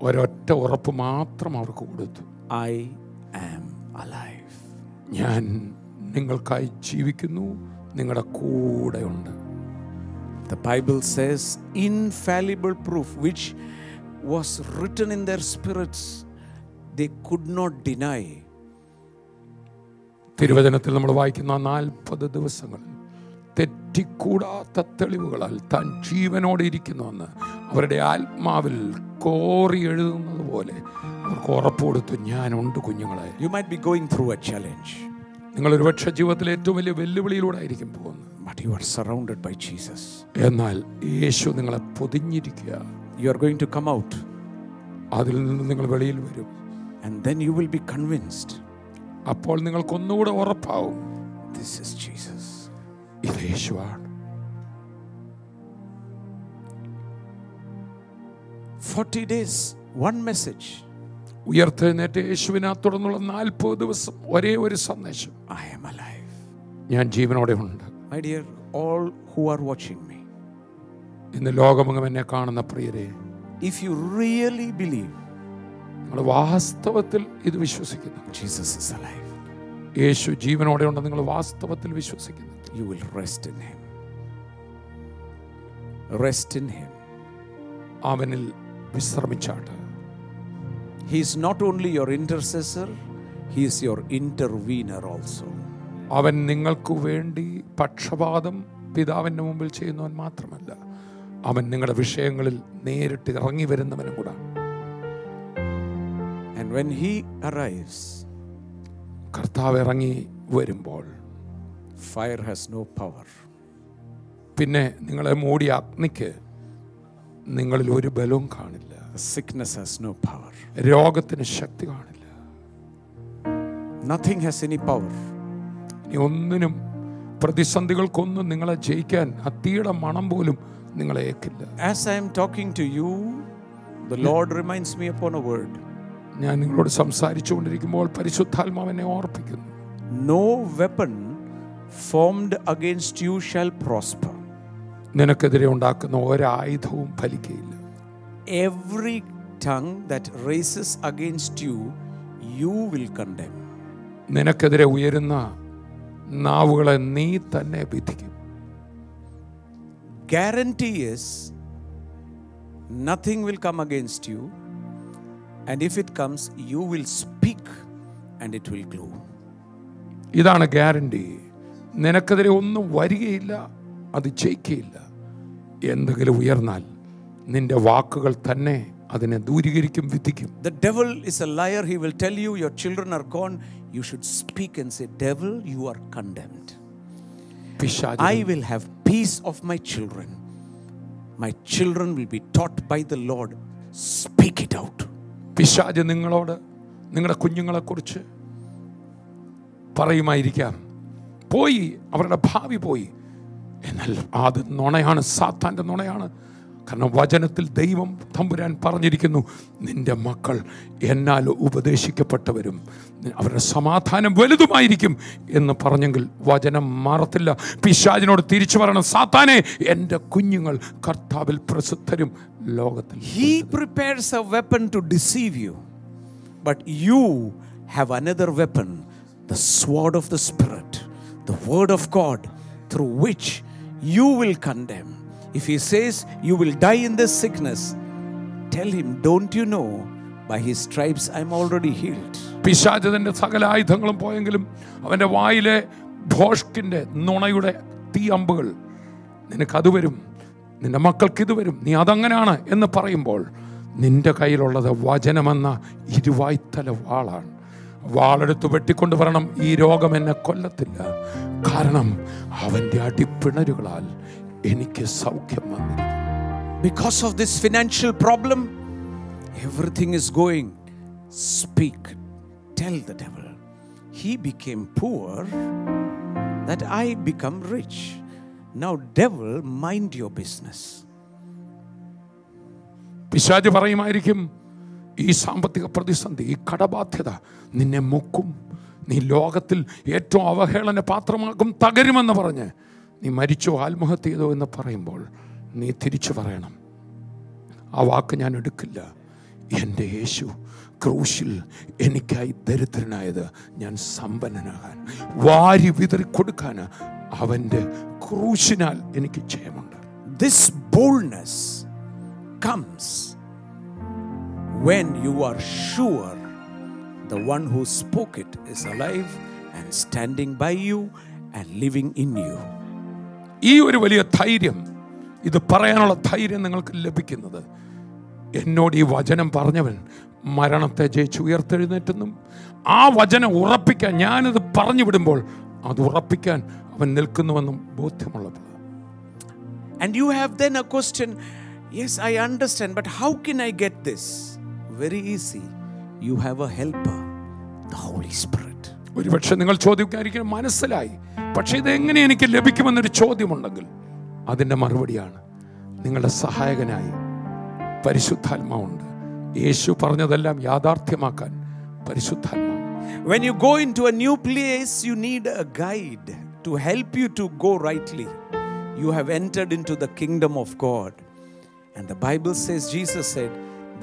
S2: ഒരൊറ്റ ഉറപ്പ് മാത്രം അവർക്ക് കൊടുത്തു.
S1: I am alive.
S2: ഞാൻ നിങ്ങൾക്കായി ജീവിക്കുന്നു, നിങ്ങളുടെ കൂടെയുണ്ട്.
S1: The Bible says infallible proof which was written in their spirits, they could not deny.
S2: തിരുവചനത്തിൽ നമ്മൾ വായിക്കുന്ന 40 ദിവസങ്ങൾ തെറ്റിക്കൂടാത്ത തെളിവുകളാൽ താൻ ജീവനോടെ ഇരിക്കുന്നുവെന്ന് അവരുടെ ആത്മാവിൽ കോറി എഴുതുന്നത് പോലെ അവർക്ക് ഉറപ്പ് കൊടുത്തു, ഞാനുണ്ട് കുഞ്ഞുങ്ങളെ.
S1: You might be going through a challenge.
S2: നിങ്ങൾ ഒരുപക്ഷെ ജീവിതത്തിലെ ഏറ്റവും വലിയ വെല്ലുവിളിയിലൂടെ ആയിരിക്കും പോകുന്നത്.
S1: But you are surrounded by Jesus.
S2: എന്നാൽ യേശു നിങ്ങളെ പൊതിഞ്ഞിരിക്കുക.
S1: You are going to come out.
S2: അതിൽ നിന്ന് നിങ്ങൾ വെളിയിൽ വരും.
S1: And then you will be convinced.
S2: അപ്പോൾ നിങ്ങൾക്കൊന്നുകൂടെ ഉറപ്പാവും,
S1: this is Jesus.
S2: ഇത് യേശുവാണ്.
S1: 40 days, one message.
S2: ഉയർത്തെഴുന്നേറ്റ യേശുവിനെ തുടർന്നുള്ള 40 ദിവസം ഒരേ ഒരു സന്ദേശം,
S1: I am alive.
S2: ഞാൻ ജീവനോടെ ഉണ്ട്.
S1: My dear, all who are watching me,
S2: ഇന്ന് ലോകമെങ്ങും എന്നെ കാണുന്ന പ്രിയരെ,
S1: if you really believe
S2: നിങ്ങൾ വാസ്തവത്തിൽ ഇത് വിശ്വസിക്കുന്നു,
S1: Jesus is alive,
S2: യേശു ജീവനോടെ ഉണ്ടെന്ന് നിങ്ങൾ വാസ്തവത്തിൽ വിശ്വസിക്കുന്നു,
S1: you will rest in Him. Rest in Him.
S2: അവനിൽ വിശ്രമിച്ചാട്ട്.
S1: He is not only your intercessor, He is your intervener also.
S2: അവൻ നിങ്ങൾക്ക് വേണ്ടി പക്ഷപാതം പിതാവിൻ്റെ മുമ്പിൽ ചെയ്യുന്നവൻ മാത്രമല്ല, അവൻ നിങ്ങളുടെ വിഷയങ്ങളിൽ നേരിട്ട് ഇറങ്ങി വരുന്നവനും കൂടെ.
S1: And when He arrives,
S2: കർത്താവ് ഇറങ്ങി വരുമ്പോൾ
S1: fire has no power.
S2: പിന്നെ നിങ്ങളെ മൂടിയ അഗ്നിക്ക് നിങ്ങളിൽ ഒരു ബലവും കാണില്ല.
S1: Sickness has no power.
S2: രോഗത്തിന് ശക്തി കാണില്ല.
S1: Nothing has any power.
S2: ഇനി ഒന്നിനും, പ്രതിസന്ധികൾക്കൊന്നും നിങ്ങളെ ജയിക്കാൻ ആ തീയുടെ മണം പോലും നിങ്ങളെ ഏക്കില്ല.
S1: As I am talking to you, the Lord reminds me upon a word.
S2: ഞാൻ നിങ്ങളോട് സംസാരിച്ചു കൊണ്ടിരിക്കുമ്പോൾ പരിശുദ്ധാത്മാവ് എന്നെ ഓർപ്പിക്കുന്നു.
S1: No weapon formed against you shall prosper.
S2: നിനക്കെതിരെ ഉണ്ടാക്കുന്ന ഒരായുധവും ഫലിക്കയില്ല.
S1: Every tongue that raises against you, you will condemn.
S2: നിനക്കെതിരെ ഉയരുന്ന നാവുകളെ നീ തന്നെ വിധിക്കും.
S1: Guarantee is nothing will come against you, and if it comes, you will speak and it will glow.
S2: ഇതാണ് ഗ്യാരണ്ടി. നിനക്കെതിരെ ഒന്നും വരികയില്ല, അത് ജയിക്കുകയില്ല. എന്തെങ്കിലും ഉയർന്നാൽ നിന്റെ വാക്കുകൾ തന്നെ അതിനെ ദൂരീകരിക്കും, വിധിക്കും.
S1: The devil is a liar. He will tell you your children are gone. You should speak and say, devil, you are condemned. I will have peace of my children. My children will be taught by the Lord. Speak it out.
S2: പിശാച് നിങ്ങളോട് നിങ്ങളുടെ കുഞ്ഞുങ്ങളെ കുറിച്ച് പറയുമായിരിക്കാം, പോയി, അവരുടെ ഭാവി പോയി. എന്നാൽ അത് നുണയാണ്, സാത്താൻ്റെ നുണയാണ്. കാരണം വചനത്തിൽ ദൈവം തമ്പുരാൻ പറഞ്ഞിരിക്കുന്നു, നിന്റെ മക്കൾ എന്നാൽ ഉപദേശിക്കപ്പെട്ടവരും അവരുടെ സമാധാനം വലുതുമായിരിക്കും എന്ന് പറഞ്ഞെങ്കിൽ വചനം മാറത്തില്ല. പിശാചിനോട് തിരിച്ചു പറയണം, സാത്താനെ, എൻ്റെ കുഞ്ഞുങ്ങൾ കർത്താവിൽ പ്രസിദ്ധരും ലോകത്തിൽ.
S1: He prepares a weapon to deceive you, but you have another weapon, the sword of the Spirit, the word of God, through which you will condemn. If he says you will die in this sickness, tell him, don't you know by his stripes I am already healed.
S2: പിശാചിന്റെ സകല ആയുധങ്ങളും പോയെങ്കിലും അവന്റെ വായിലെ ഭോഷ്കിന്റെ നുണയുടെ തീ അമ്പുകൾ നിനക്കത് വരും, നിന്റെ മക്കൾക്ക് ഇത് വരും, നീ അതങ്ങനെയാണ് എന്ന് പറയുമ്പോൾ നിന്റെ കയ്യിലുള്ളത് വചനമെന്ന ഇരുവായ്ത്തല വാളാണ്. വാളെടുത്ത് വെട്ടിക്കൊണ്ട് പറയണം, ഈ രോഗം എന്നെ കൊല്ലത്തില്ല, കാരണം അവന്റെ അടിപ്പിണരുകളാൽ എനിക്ക് സൗഖ്യം വന്നിരിക്കുന്നു.
S1: Because of this financial problem, everything is going. Speak. Tell the devil, he became poor that I become rich. Now devil, mind your business.
S2: പിശാച് പറയുമായിരിക്കും, ഈ സാമ്പത്തിക പ്രതിസന്ധി, ഈ കടബാധ്യത നിന്നെ മുക്കും, നീ ലോകത്തിൽ ഏറ്റവും അവഹേളന പാത്രമാക്കും, തകരുമെന്ന് പറഞ്ഞ് നീ മരിച്ചോ ആത്മഹത്യ ചെയ്തോ എന്ന് പറയുമ്പോൾ നീ തിരിച്ചു പറയണം, ആ വാക്ക് ഞാൻ എടുക്കില്ല. എൻ്റെ യേശു ക്രൂശിൽ എനിക്കായി ദരിദ്രനായത് ഞാൻ സമ്പന്നനാകാൻ, വാരി വിതറി കൊടുക്കാൻ അവൻ്റെ ക്രൂശിനാൽ എനിക്ക് ജയമുണ്ട്.
S1: This boldness comes when you are sure the one who spoke it is alive and standing by you and living in you.
S2: ഈ ഒരു വലിയ ധൈര്യം, ഇത് പറയാനുള്ള ധൈര്യം നിങ്ങൾക്ക് ലഭിക്കുന്നത്, എന്നോട് ഈ വചനം പറഞ്ഞവൻ മരണത്തെ ജയിച്ച് ഉയർത്തെഴുന്നേറ്റെന്നും ആ വചനം ഉറപ്പിക്കാൻ, ഞാനത് പറഞ്ഞു വിടുമ്പോൾ അത് ഉറപ്പിക്കാൻ അവൻ നിൽക്കുന്നുവെന്നും ബോധ്യമുള്ളപ്പോൾ.
S1: And you have then a question, yes, I understand, but how can I get this? Very easy. You have a helper, the Holy Spirit.
S2: ഒരുപക്ഷെ നിങ്ങൾ ചോദിക്കാതിരിക്കാൻ മനസ്സിലായി, പക്ഷെ ഇത് എങ്ങനെ എനിക്ക് ലഭിക്കുമെന്നൊരു ചോദ്യമുണ്ടെങ്കിൽ അതിൻ്റെ മറുപടിയാണ്, നിങ്ങളുടെ സഹായകനായി പരിശുദ്ധാത്മാവുണ്ട്. യേശു പറഞ്ഞതെല്ലാം യാഥാർത്ഥ്യമാക്കാൻ പരിശുദ്ധാത്മാവ്.
S1: When you go into a new place, you need a guide, to help you to go rightly. You have entered into the kingdom of God. And the Bible says, Jesus said,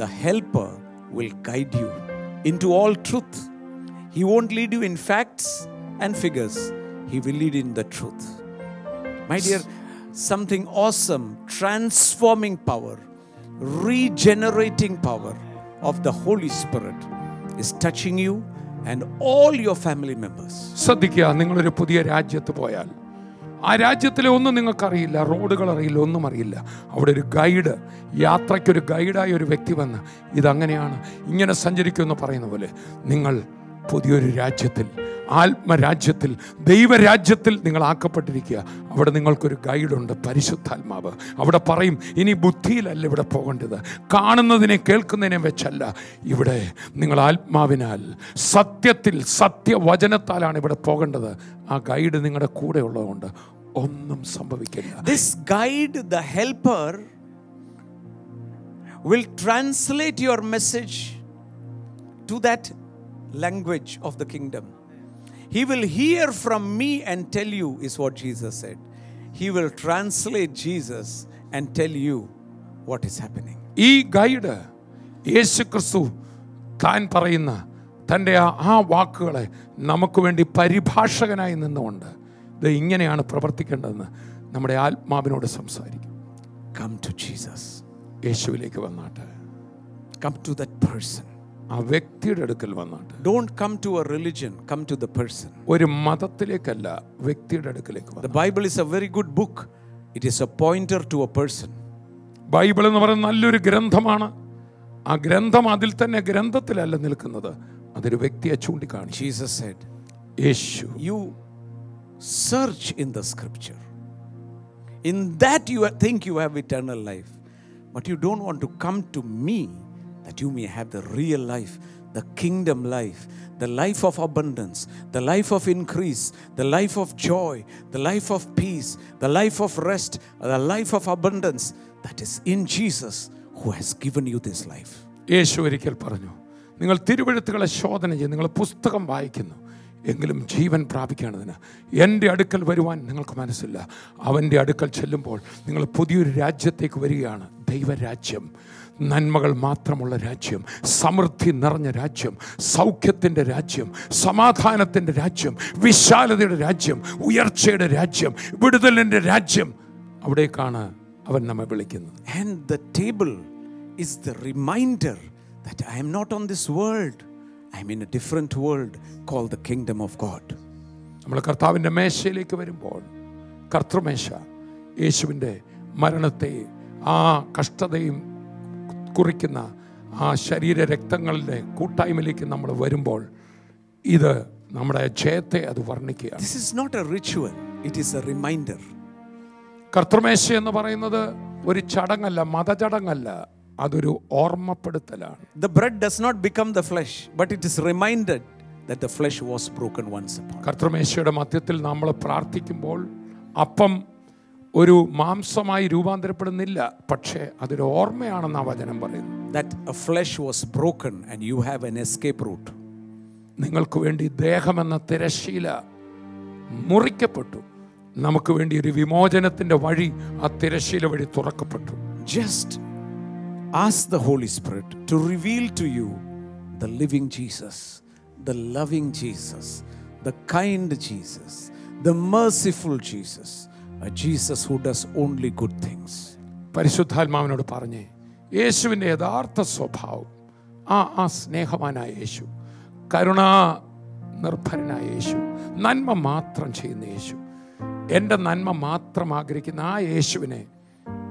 S1: the helper will guide you into all truth. He won't lead you in facts and figures. He will lead in the truth. My dear, something awesome, transforming power, regenerating power of the Holy Spirit is touching you and all your family members.
S2: ശ്രദ്ധിക്കുക, നിങ്ങളൊരു പുതിയ രാജ്യത്ത് പോയാൽ ആ രാജ്യത്തിലെ ഒന്നും നിങ്ങൾക്കറിയില്ല, റോഡുകൾ അറിയില്ല, ഒന്നും അറിയില്ല. അവിടെ ഒരു ഗൈഡ്, യാത്രയ്ക്കൊരു ഗൈഡായ ഒരു വ്യക്തി വന്ന് ഇതങ്ങനെയാണ് ഇങ്ങനെ സഞ്ചരിക്കുമെന്ന് പറയുന്ന പോലെ നിങ്ങൾ പുതിയൊരു രാജ്യത്തിൽ, ആത്മരാജ്യത്തിൽ, ദൈവരാജ്യത്തിൽ നിങ്ങൾ ആക്കപ്പെട്ടിരിക്കുക. അവിടെ നിങ്ങൾക്കൊരു ഗൈഡുണ്ട്, പരിശുദ്ധാത്മാവ്. അവിടെ പറയും, ഇനി ബുദ്ധിയിലല്ല ഇവിടെ പോകേണ്ടത്, കാണുന്നതിനെ കേൾക്കുന്നതിനെ വെച്ചല്ല, ഇവിടെ നിങ്ങൾ ആത്മാവിനാൽ സത്യത്തിൽ സത്യവചനത്താലാണ് ഇവിടെ പോകേണ്ടത്. ആ ഗൈഡ് നിങ്ങളുടെ കൂടെ ഉള്ളതുകൊണ്ട് ഒന്നും സംഭവിക്കില്ല.
S1: This guide, the helper, will translate your message to that language of the kingdom. He will hear from me and tell you, is what Jesus said. He will translate Jesus and tell you what is happening.
S2: ഈ ഗൈഡ് യേശുക്രിസ്തു താൻ പറയുന്ന തൻ്റെ ആ വാക്കുകളെ നമുക്ക് വേണ്ടി പരിഭാഷകനായി നിന്നുകൊണ്ട് ഇത് ഇങ്ങനെയാണ് പ്രവർത്തിക്കേണ്ടതെന്ന് നമ്മുടെ ആത്മാവിനോട് സംസാരിക്കും.
S1: Come to Jesus.
S2: യേശുവിലേക്ക് വന്നാട്ടെ.
S1: Come to that person.
S2: ആ വ്യക്തിയുടെ അടുക്കൽ വന്നാട്ടെ.
S1: Don't come to a religion, come to the person.
S2: ഒരു മതത്തിലേക്കല്ല, വ്യക്തിയുടെ അടുക്കലേക്ക് വന്നാട്ടെ.
S1: The Bible is a very good book. It is a pointer to a person.
S2: Bible എന്ന് പറയുന്ന നല്ലൊരു ഗ്രന്ഥമാണ്. ആ ഗ്രന്ഥം അതിൽ തന്നെ ഗ്രന്ഥത്തിലല്ല നിൽക്കുന്നത്, അതൊരു വ്യക്തിയെ ചൂണ്ടിക്കാണി.
S1: Jesus said,
S2: Yeshu,
S1: you search in the scripture. In that you think you have eternal life, but you don't want to come to me that you may have the real life, the kingdom life, the life of abundance, the life of increase, the life of joy, the life of peace, the life of rest, the life of abundance that is in Jesus who has given you this life.
S2: യേശു ഒരിക്കൽ പറഞ്ഞു, നിങ്ങൾ തിരുവെഴുത്തുകളെ ശോധന ചെയ്ത് നിങ്ങൾ പുസ്തകം വായിക്കുന്നു, എങ്കിലും ജീവൻ പ്രാപിക്കേണ്ടതിന് എൻ്റെ അടുക്കൽ വരുവാൻ നിങ്ങൾക്ക് മനസ്സില്ല. അവൻ്റെ അടുക്കൽ ചെല്ലുമ്പോൾ നിങ്ങൾ പുതിയൊരു രാജ്യത്തേക്ക് വരികയാണ്. ദൈവരാജ്യം, നന്മകൾ മാത്രമുള്ള രാജ്യം, സമൃദ്ധി നിറഞ്ഞ രാജ്യം, സൗഖ്യത്തിൻ്റെ രാജ്യം, സമാധാനത്തിൻ്റെ രാജ്യം, വിശാലതയുടെ രാജ്യം, ഉയർച്ചയുടെ രാജ്യം, വിടുതലിൻ്റെ രാജ്യം. അവിടേക്കാണ് അവൻ നമ്മെ വിളിക്കുന്നത്.
S1: And the table is the reminder that I am not on this world. I am in a different world called the kingdom of God.
S2: നമ്മൾ കർത്താവിൻ്റെ മേശയിലേക്ക് വരുമ്പോൾ, കർത്തൃമേശ യേശുവിൻ്റെ മരണത്തെ ആ കഷ്ടതയും കുറിക്കുന്ന ആ ശരീര രക്തങ്ങളുടെ കൂട്ടായ്മയിലേക്ക് നമ്മൾ വരുമ്പോൾ ഇത് നമ്മുടെ ജയത്തെ അത് വർണ്ണിക്കുകയാണ്.
S1: This is not a ritual, it is a reminder.
S2: കർത്തൃമേശ എന്ന് പറയുന്നത് ഒരു ചടങ്ങല്ല, മതചടങ്ങല്ല, അതൊരു ഓർമ്മപ്പെടുത്തലാണ്.
S1: The bread does not become the flesh, but it is reminded that the flesh was broken once upon.
S2: കർത്തൃമേശയുടെ മധ്യത്തിൽ നമ്മൾ പ്രാർത്ഥിക്കുമ്പോൾ അപ്പം ഒരു മാംസമായി രൂപാന്തരപ്പെടുന്നില്ല, പക്ഷേ അതൊരു ഓർമ്മയാണെന്ന് ആ വചനം പറയുന്നു.
S1: That a flesh was broken and you have an escape route.
S2: നിങ്ങൾക്ക് വേണ്ടി ദേഹമെന്ന തിരശ്ശീല മുറിക്കപ്പെട്ടു, നമുക്ക് വേണ്ടി ഒരു വിമോചനത്തിന്റെ വഴി ആ തിരശ്ശീല വഴി തുറക്കപ്പെട്ടു.
S1: Just ask the Holy Spirit to reveal to you the living Jesus, the loving Jesus, the kind Jesus, the merciful Jesus, a Jesus who does only good things.
S2: പരിശുദ്ധാത്മാവിനോട് പറഞ്ഞേ, യേശുവിൻ്റെ യഥാർത്ഥ സ്വഭാവം, ആ സ്നേഹവാനായ യേശു, കരുണാ നിർഭരനായ യേശു, നന്മ മാത്രം ചെയ്യുന്ന യേശു, എൻ്റെ നന്മ മാത്രം ആഗ്രഹിക്കുന്ന ആ യേശുവിനെ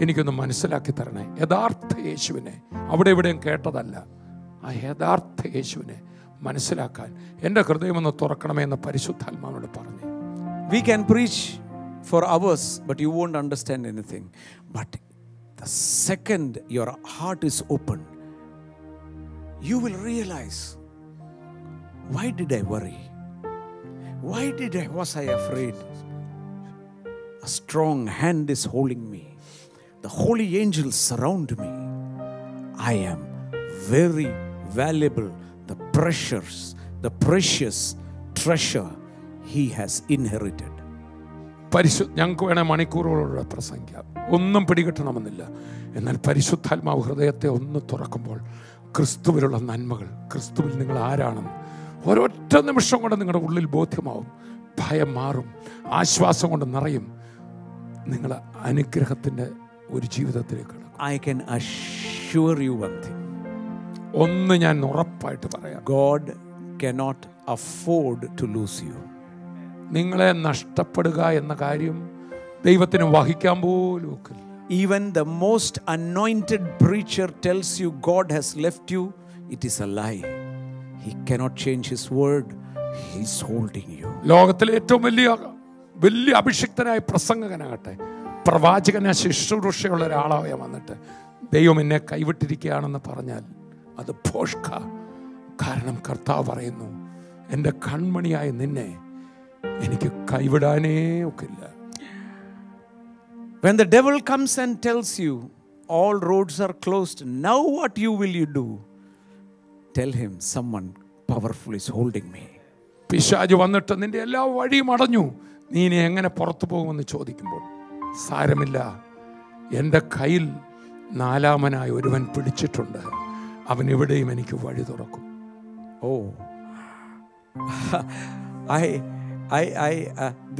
S2: എനിക്കൊന്ന് മനസ്സിലാക്കി തരണേ. യഥാർത്ഥ യേശുവിനെ, അവിടെ ഇവിടെയും കേട്ടതല്ല, ആ യഥാർത്ഥ യേശുവിനെ മനസ്സിലാക്കാൻ എൻ്റെ ഹൃദയമൊന്ന് തുറക്കണമേ എന്ന് പരിശുദ്ധാത്മാവിനോട് പറഞ്ഞു.
S1: We can preach for hours, but you won't understand anything. But the second your heart is open, you will realize, why did I worry? Why was I afraid? A strong hand is holding me. The holy angels surround me. I am very valuable, the precious treasure he has inherited.
S2: ഞങ്ങൾക്ക് വേണേൽ മണിക്കൂറുകളോടെ പ്രസംഗിക്കാം, ഒന്നും പിടികിട്ടണമെന്നില്ല. എന്നാൽ പരിശുദ്ധാത്മാവ് ഹൃദയത്തെ ഒന്ന് തുറക്കുമ്പോൾ ക്രിസ്തുവിലുള്ള നന്മകൾ, ക്രിസ്തുവിൽ നിങ്ങൾ ആരാണെന്ന് ഒരൊറ്റ നിമിഷം കൊണ്ട് നിങ്ങളുടെ ഉള്ളിൽ ബോധ്യമാവും. ഭയം മാറും, ആശ്വാസം കൊണ്ട് നിറയും. നിങ്ങൾ അനുഗ്രഹത്തിൻ്റെ ഒരു ജീവിതത്തിലേക്ക് കിടക്കും.
S1: I can assure you one thing.
S2: ഒന്ന് ഞാൻ ഉറപ്പായിട്ട് പറയാം,
S1: God cannot afford to lose you.
S2: നിങ്ങളെ നഷ്ടപ്പെടുക എന്ന കാര്യം ദൈവത്തിന് വഹിക്കാൻ പോലും ഒക്കില്ല.
S1: Even the most anointed preacher tells you God has left you, it is a lie. He cannot change his word. He is holding you.
S2: ലോകത്തിലെ ഏറ്റവും വലിയ അഭിഷിക്തനായ പ്രസംഗകനാകട്ടെ, പ്രവാചകന ശുശ്രൂഷയുള്ള ഒരാളായ വന്നിട്ട് ദൈവം എന്നെ കൈവിട്ടിരിക്കുകയാണെന്ന് പറഞ്ഞാൽ അത് ഭോഷ്ക. കാരണം കർത്താവ് പറയുന്നു, എൻ്റെ കൺമണിയായ നിന്നെ എനിക്ക് കൈവിടാനേ ഒക്കില്ല.
S1: When the devil comes and tells you all roads are closed, now what will you do? Tell him someone powerful is holding me.
S2: പിശാച് വന്നിട്ട് നിന്റെ എല്ലാ വഴിയും അടഞ്ഞു, നീ ഇനി എങ്ങനെ പുറത്തു പോകുമെന്ന് ചോദിക്കുമ്പോൾ സാരമില്ല, എൻ്റെ കയ്യിൽ നാലാമനായ ഒരുവൻ പിടിച്ചിട്ടുണ്ട്, അവൻ എവിടെയും എനിക്ക് വഴി തുറക്കും.
S1: Oh,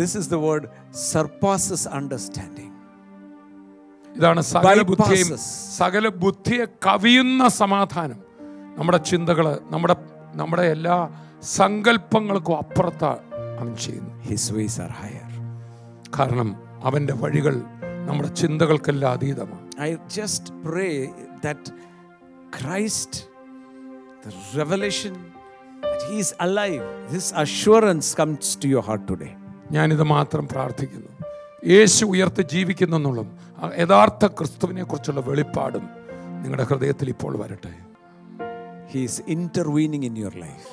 S1: this is the word surpasses understanding.
S2: ഇതാണ് സകല ബുദ്ധിയെ കവിയുന്ന സമാധാനം. നമ്മുടെ ചിന്തകള്, നമ്മുടെ എല്ലാ സങ്കല്പങ്ങൾക്കും അപ്പുറത്താണ് അവൻ ചെയ്യുന്നു.
S1: His ways are higher.
S2: കാരണം അവന്റെ വഴികൾ നമ്മുടെ ചിന്തകൾക്കെല്ലാം അതീതമാണ്.
S1: I just pray that Christ, the revelation that he is alive, this assurance comes to your heart today.
S2: ഞാനിത് മാത്രം പ്രാർത്ഥിക്കുന്നു, യേശു ഉയർത്ത് ജീവിക്കുന്നു എന്നുള്ള യഥാർത്ഥ ക്രിസ്തുവിനെ കുറിച്ചുള്ള വെളിപ്പാടും നിങ്ങളുടെ ഹൃദയത്തിൽ ഇപ്പോൾ വരട്ടെ.
S1: He is intervening in your life.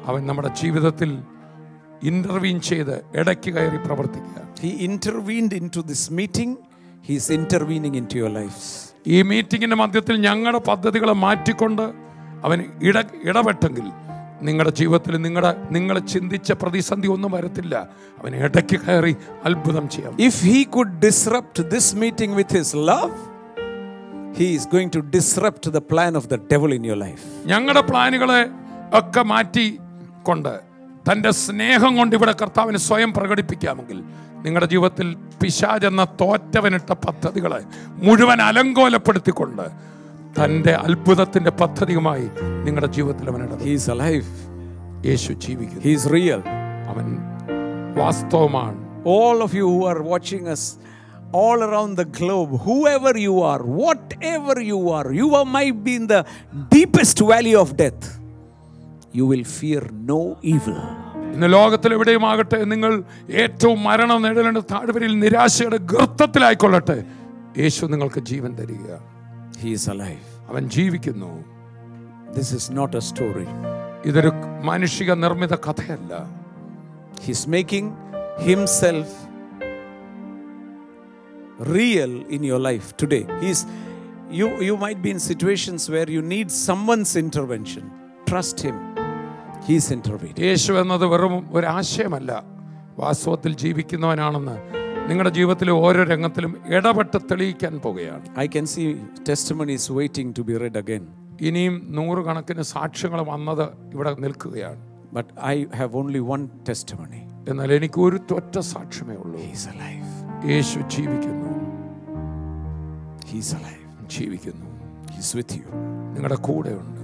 S2: അവൻ നമ്മുടെ ജീവിതത്തിൽ ഇന്റർവീൻ ചെയ്ത് ഇടയ്ക്ക് കയറി പ്രവർത്തിക്കുക.
S1: He intervened into this meeting. He is intervening into your lives.
S2: ഈ മീറ്റിംഗിന്റെ മധ്യത്തിൽ ഞങ്ങളുടെ പദ്ധതികളെ മാറ്റിക്കൊണ്ട് അവൻ ഇടപെട്ടെങ്കിൽ നിങ്ങളുടെ ജീവിതത്തിൽ നിങ്ങൾ ചിന്തിച്ച പ്രതിസന്ധി ഒന്നും വരത്തില്ല. അവൻ ഇടയ്ക്ക് കയറി അത്ഭുതം ചെയ്യാം.
S1: If he could disrupt this meeting with his love, he is going to disrupt the plan of the devil in your life.
S2: ഞങ്ങളുടെ പ്ലാനുകളെ ഒക്കെ മാറ്റിക്കൊണ്ട് തൻ്റെ സ്നേഹം കൊണ്ട് ഇവിടെ കർത്താവിന് സ്വയം പ്രകടിപ്പിക്കാമെങ്കിൽ നിങ്ങളുടെ ജീവിതത്തിൽ പിശാച് എന്ന തോറ്റവനിട്ട പദ്ധതികളെ മുഴുവൻ അലങ്കോലപ്പെടുത്തിക്കൊണ്ട് തൻ്റെ അത്ഭുതത്തിന്റെ പദ്ധതിയുമായി നിങ്ങളുടെ ജീവിതത്തിൽ അവൻ ഇടപെടും.
S1: He is alive.
S2: യേശു ജീവിക്കുന്നു.
S1: He is real.
S2: അവൻ വാസ്തവമാണ്.
S1: All of you who are watching us all around the globe, whoever you are, whatever you are, you might be in the deepest valley of death, you will fear no evil.
S2: ഇന്ന് ലോകത്തിൽ എവിടെയുമാകട്ടെ, നിങ്ങൾ ഏറ്റവും മരണം നേടേണ്ട താഴ്വരയിൽ നിരാശയുടെ ഗർത്തത്തിലായിക്കൊള്ളട്ടെ, യേശു നിങ്ങൾക്ക് ജീവൻ തരിക.
S1: He is alive.
S2: അവൻ ജീവിക്കുന്നു.
S1: This is not a story.
S2: ഇതൊരു മാനുഷിക നിർമ്മിത കഥയല്ല.
S1: He is making himself real in your life today. You might be in situations where you need someone's intervention. Trust him. He is intervening.
S2: യേശു എന്നത് വെറും ഒരു ആശയമല്ല, വാസ്തവത്തിൽ ജീവിക്കുന്നവനാണെന്ന് നിങ്ങളുടെ ജീവിതത്തിലെ ഓരോ രംഗത്തിലും ഇടപെട്ട് തെളിയിക്കാൻ പോകുകയാണ്.
S1: I can see testimonies waiting to be read again.
S2: ഇനിയും നൂറുകണക്കിന് സാക്ഷ്യങ്ങൾ വന്നത് ഇവിടെ നിൽക്കുകയാണ്.
S1: But I have only one testimony.
S2: എന്നാൽ എനിക്ക് ഒരു ഒറ്റ സാക്ഷ്യമേ ഉള്ളൂ.
S1: He is alive.
S2: യേശു ജീവിക്കുന്നു.
S1: He is alive.
S2: ജീവിക്കുന്നു.
S1: He is with you.
S2: നിങ്ങളുടെ കൂടെയുണ്ട്.